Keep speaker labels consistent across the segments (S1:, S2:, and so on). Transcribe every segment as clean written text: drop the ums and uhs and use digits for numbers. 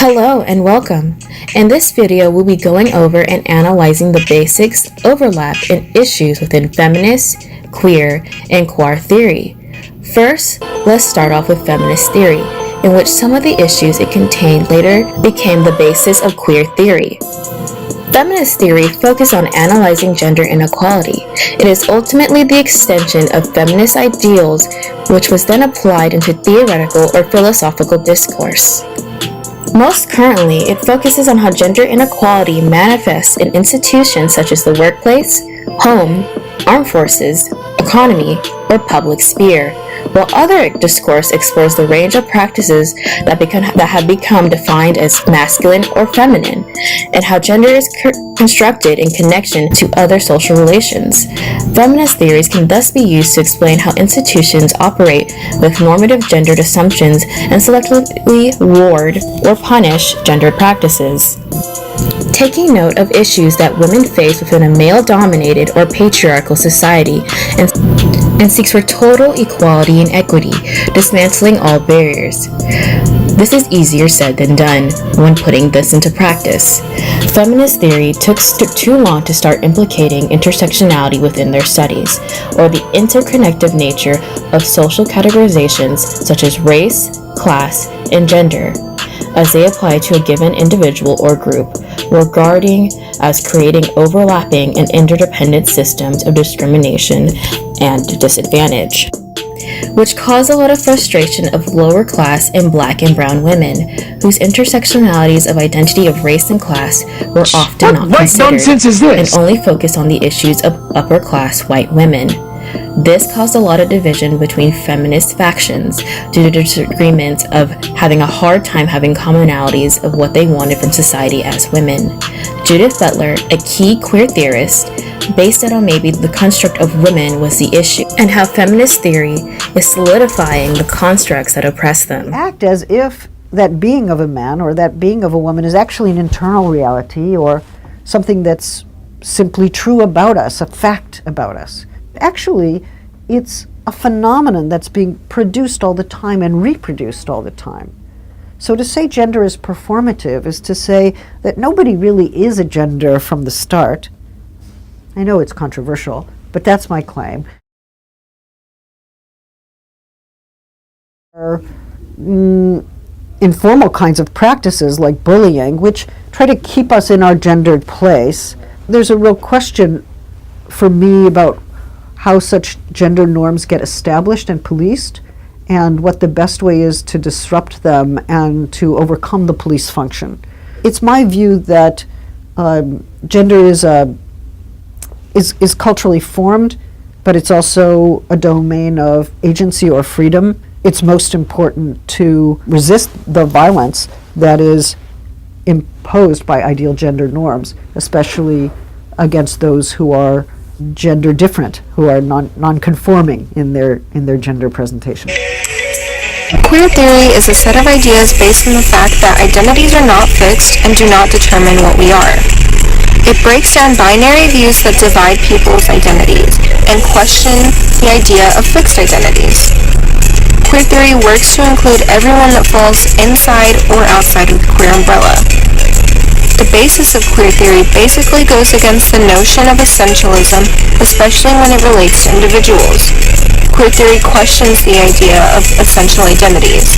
S1: Hello and welcome. In this video, we'll be going over and analyzing the basics, overlap, and issues within feminist, queer, and queer theory. First, let's start off with feminist theory, in which some of the issues it contained later became the basis of queer theory. Feminist theory focuses on analyzing gender inequality. It is ultimately the extension of feminist ideals, which was then applied into theoretical or philosophical discourse. Most currently, it focuses on how gender inequality manifests in institutions such as the workplace, home, armed forces, economy, or public sphere, while other discourse explores the range of practices that have become defined as masculine or feminine, and how gender is constructed in connection to other social relations. Feminist theories can thus be used to explain how institutions operate with normative gendered assumptions and selectively reward or punish gendered practices. Taking note of issues that women face within a male-dominated or patriarchal society and seeks for total equality and equity, dismantling all barriers. This is easier said than done when putting this into practice. Feminist theory took too long to start implicating intersectionality within their studies, or the interconnected nature of social categorizations such as race, class, and gender, as they apply to a given individual or group, regarding as creating overlapping and interdependent systems of discrimination and disadvantage, which caused a lot of frustration of lower class and black and brown women, whose intersectionalities of identity of race and class were often not considered, and only focused on the issues of upper class white women. This caused a lot of division between feminist factions due to disagreements of having a hard time having commonalities of what they wanted from society as women. Judith Butler, a key queer theorist, based it on maybe the construct of women was the issue, and how feminist theory is solidifying the constructs that oppress them.
S2: Act as if that being of a man or that being of a woman is actually an internal reality or something that's simply true about us, a fact about us. Actually, it's a phenomenon that's being produced all the time and reproduced all the time. So to say gender is performative is to say that nobody really is a gender from the start. I know it's controversial, but that's my claim. Informal kinds of practices like bullying, which try to keep us in our gendered place. There's a real question for me about how such gender norms get established and policed, and what the best way is to disrupt them and to overcome the police function. It's my view that gender is culturally formed, but it's also a domain of agency or freedom. It's most important to resist the violence that is imposed by ideal gender norms, especially against those who are gender different, who are non-conforming in their gender presentation.
S3: Queer theory is a set of ideas based on the fact that identities are not fixed and do not determine what we are. It breaks down binary views that divide people's identities and question the idea of fixed identities. Queer theory works to include everyone that falls inside or outside of the queer umbrella. The basis of queer theory basically goes against the notion of essentialism, especially when it relates to individuals. Queer theory questions the idea of essential identities.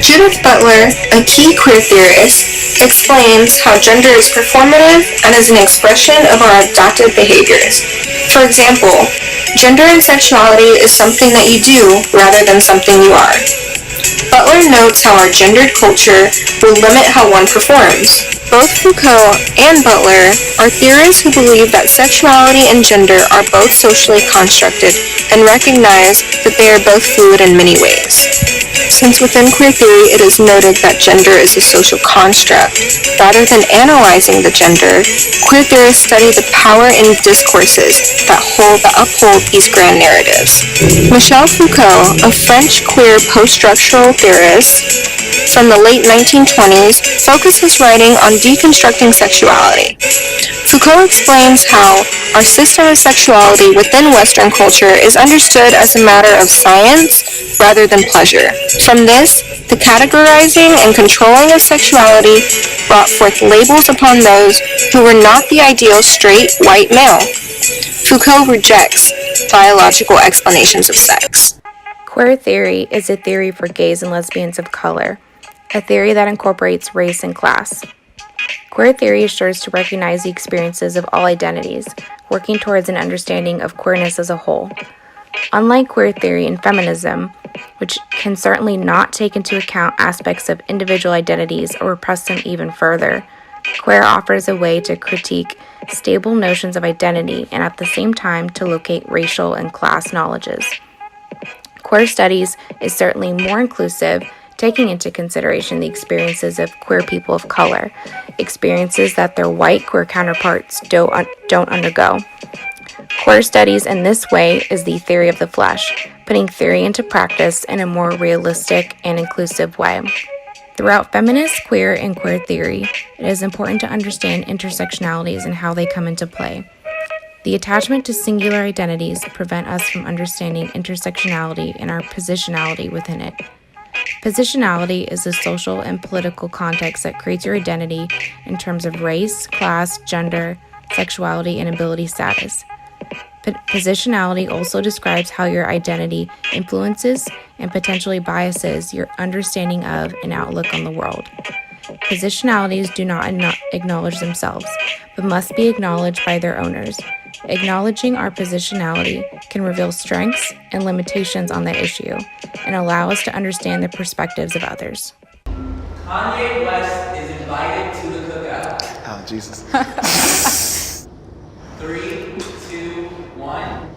S3: Judith Butler, a key queer theorist, explains how gender is performative and is an expression of our adaptive behaviors. For example, gender and sexuality is something that you do rather than something you are. Butler notes how our gendered culture will limit how one performs. Both Foucault and Butler are theorists who believe that sexuality and gender are both socially constructed and recognize that they are both fluid in many ways. Since within queer theory it is noted that gender is a social construct, rather than analyzing the gender, queer theorists study the power in discourses that uphold these grand narratives. Michel Foucault, a French queer post-structural theorist, from the late 1920s focused his writing on deconstructing sexuality. Foucault explains how our system of sexuality within Western culture is understood as a matter of science rather than pleasure. From this, the categorizing and controlling of sexuality brought forth labels upon those who were not the ideal straight white male. Foucault rejects biological explanations of sex.
S1: Queer theory is a theory for gays and lesbians of color, a theory that incorporates race and class. Queer theory assures to recognize the experiences of all identities, working towards an understanding of queerness as a whole. Unlike queer theory and feminism, which can certainly not take into account aspects of individual identities or repress them even further, Quare offers a way to critique stable notions of identity and at the same time to locate racial and class knowledges. Queer studies is certainly more inclusive, taking into consideration the experiences of queer people of color, experiences that their white queer counterparts don't undergo. Queer studies in this way is the theory of the flesh, putting theory into practice in a more realistic and inclusive way. Throughout feminist, queer, and queer theory, it is important to understand intersectionalities and how they come into play. The attachment to singular identities prevent us from understanding intersectionality and our positionality within it. Positionality is the social and political context that creates your identity in terms of race, class, gender, sexuality, and ability status. Positionality also describes how your identity influences and potentially biases your understanding of and outlook on the world. Positionalities do not acknowledge themselves, but must be acknowledged by their owners. Acknowledging our positionality can reveal strengths and limitations on the issue and allow us to understand the perspectives of others.
S4: Kanye West is invited to the cookout.
S5: Oh, Jesus.
S4: 3, 2, 1.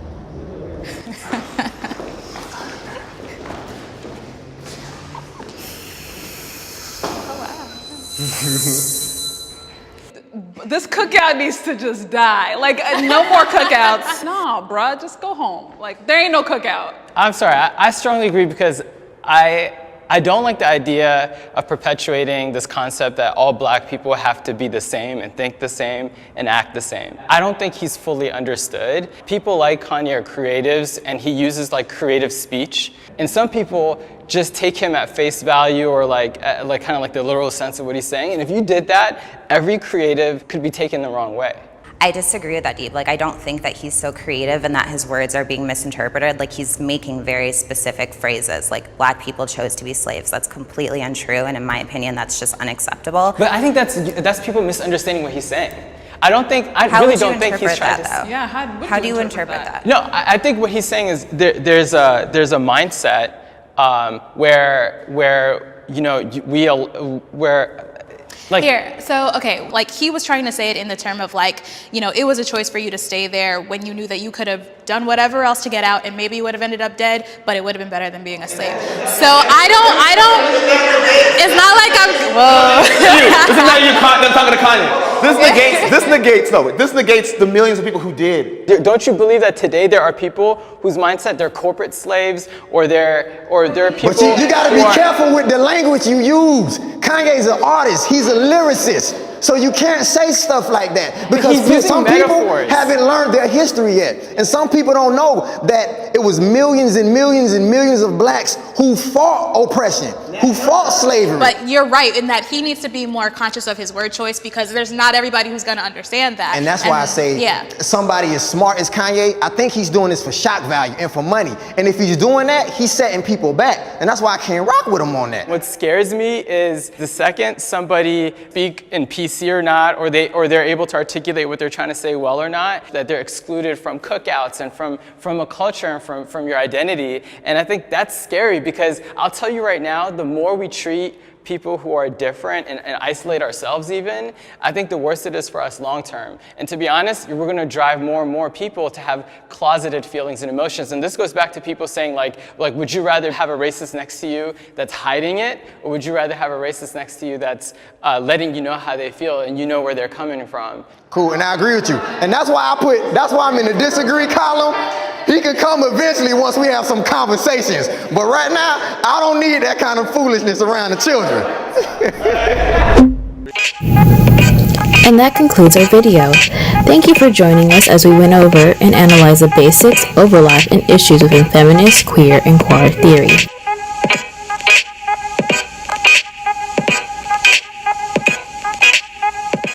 S6: This cookout needs to just die. Like, no more cookouts. No, bruh, just go home. Like, there ain't no cookout.
S7: I'm sorry, I strongly agree because I don't like the idea of perpetuating this concept that all black people have to be the same and think the same and act the same. I don't think he's fully understood. People like Kanye are creatives and he uses like creative speech. And some people just take him at face value or like kind of like the literal sense of what he's saying. And if you did that, every creative could be taken the wrong way.
S8: I disagree with that deep. Like, I don't think that he's so creative and that his words are being misinterpreted. Like, he's making very specific phrases, like black people chose to be slaves. That's completely untrue, and in my opinion, that's just unacceptable.
S7: But I think that's people misunderstanding what he's saying. I really don't think he's trying to.
S6: Yeah,
S8: how do you interpret that?
S7: No, I think what he's saying is there's a mindset where you know where. Like,
S9: here, so, okay, like he was trying to say it in the term of like, you know, it was a choice for you to stay there when you knew that you could have done whatever else to get out and maybe you would have ended up dead, but it would have been better than being a slave. So I don't, it's not like I'm, whoa.
S5: This is not you talking to Kanye. This negates the millions of people who did.
S7: Don't you believe that today there are people whose mindset, they're corporate slaves or they're people.
S10: But you gotta be careful with the language you use. Kanye's an artist, he's a lyricist. So you can't say stuff like that because some people haven't learned their history yet. And some people don't know that it was millions and millions and millions of blacks who fought oppression, who fought slavery.
S9: But you're right in that he needs to be more conscious of his word choice because there's not everybody who's going to understand that.
S10: And that's why I say somebody as smart as Kanye, I think he's doing this for shock value and for money. And if he's doing that, he's setting people back. And that's why I can't rock with him on that.
S7: What scares me is the second somebody speak in PC or not, or they're able to articulate what they're trying to say well or not, that they're excluded from cookouts and from a culture and from your identity. And I think that's scary because I'll tell you right now, the more we treat people who are different and isolate ourselves even, I think the worse it is for us long term. And to be honest, we're gonna drive more and more people to have closeted feelings and emotions. And this goes back to people saying like would you rather have a racist next to you that's hiding it, or would you rather have a racist next to you that's letting you know how they feel and you know where they're coming from?
S10: Cool, and I agree with you. And that's why I'm in the disagree column. He could come eventually once we have some conversations. But right now, I don't need that kind of foolishness around the children.
S1: And that concludes our video. Thank you for joining us as we went over and analyzed the basics, overlap, and issues within feminist, queer, and queer theory.